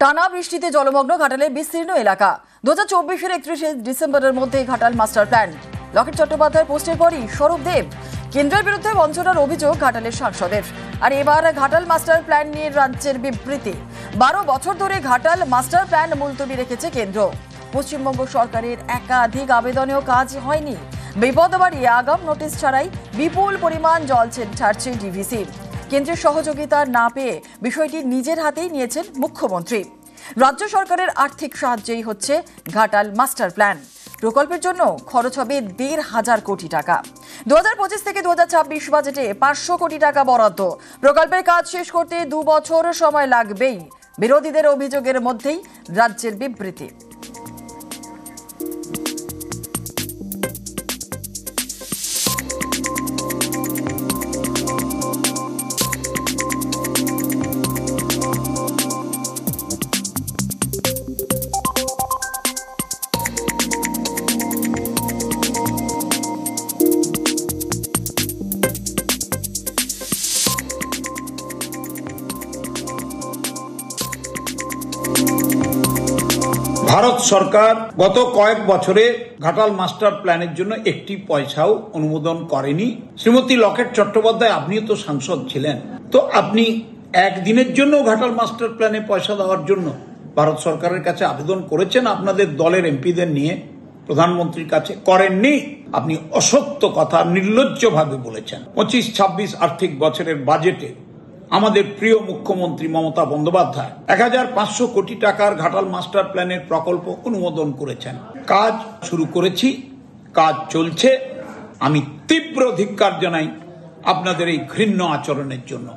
টানা বৃষ্টিতে জলমগ্ন ঘাটালের বিস্তীর্ণ এলাকা। 2024-এর 31শে ডিসেম্বরের মধ্যে ঘাটাল মাস্টার প্ল্যান। লকেট চট্টোপাধ্যায়ের পোস্টের পরই স্বরূপ দেব। কেন্দ্রের বিরুদ্ধে বঞ্চনার অভিযোগ ঘাটালের সাংসদের। আর এবার ঘাটাল মাস্টার প্ল্যান নিয়ে রাজ্যের বিবৃতি। 12 বছর ধরে ঘাটাল মাস্টার প্ল্যান মুলতবি রেখেছে কেন্দ্র। পশ্চিমবঙ্গ সরকারের একাধিক আবেদনেও কাজ হয়নি। বিপদ বাড়িয়ে আগাম নোটিশ ছাড়াই বিপুল পরিমাণ জল ছাড়ছে ডিভিসি। কেন্দ্রের সহযোগিতা না পেয়ে বিষয়টি নিজের হাতেই নিয়েছেন মুখ্যমন্ত্রী। রাজ্য সরকারের আর্থিক সাহায্যেই হচ্ছে ঘাটাল মাস্টার প্ল্যান। প্রকল্পের জন্য খরচ হবে 1,500 কোটি টাকা। 2025 থেকে 2026 বাজেটে 500 কোটি টাকা বরাদ্দ। প্রকল্পের কাজ শেষ করতে 2 বছর সময় লাগবেই। বিরোধীদের অভিযোগের মধ্যেই রাজ্যের বিবৃতি। ভারত সরকার গত কয়েক বছরে ঘাটাল মাস্টার প্ল্যানের জন্য একটি পয়সাও অনুমোদন করেনি। শ্রীমতী লকেট চট্টোপাধ্যায়, আপনিও তো সাংসদ ছিলেন, তো আপনি একদিনের জন্য ঘাটাল মাস্টার প্ল্যানে পয়সা দেওয়ার জন্য ভারত সরকারের কাছে আবেদন করেছেন আপনাদের দলের এমপিদের নিয়ে? প্রধানমন্ত্রীর কাছে করেননি। আপনি অসত্য কথা নির্লজ্জভাবে বলেছেন। 25-26 আর্থিক বছরের বাজেটে আমাদের প্রিয় মুখ্যমন্ত্রী মমতা বন্দ্যোপাধ্যায় 1,500 কোটি টাকার ঘাটাল মাস্টার প্ল্যানের প্রকল্প অনুমোদন করেছেন। কাজ শুরু করেছি, কাজ চলছে। আমি তীব্র ধিক্কার জানাই আপনাদের এই ঘৃণ্য আচরণের জন্য।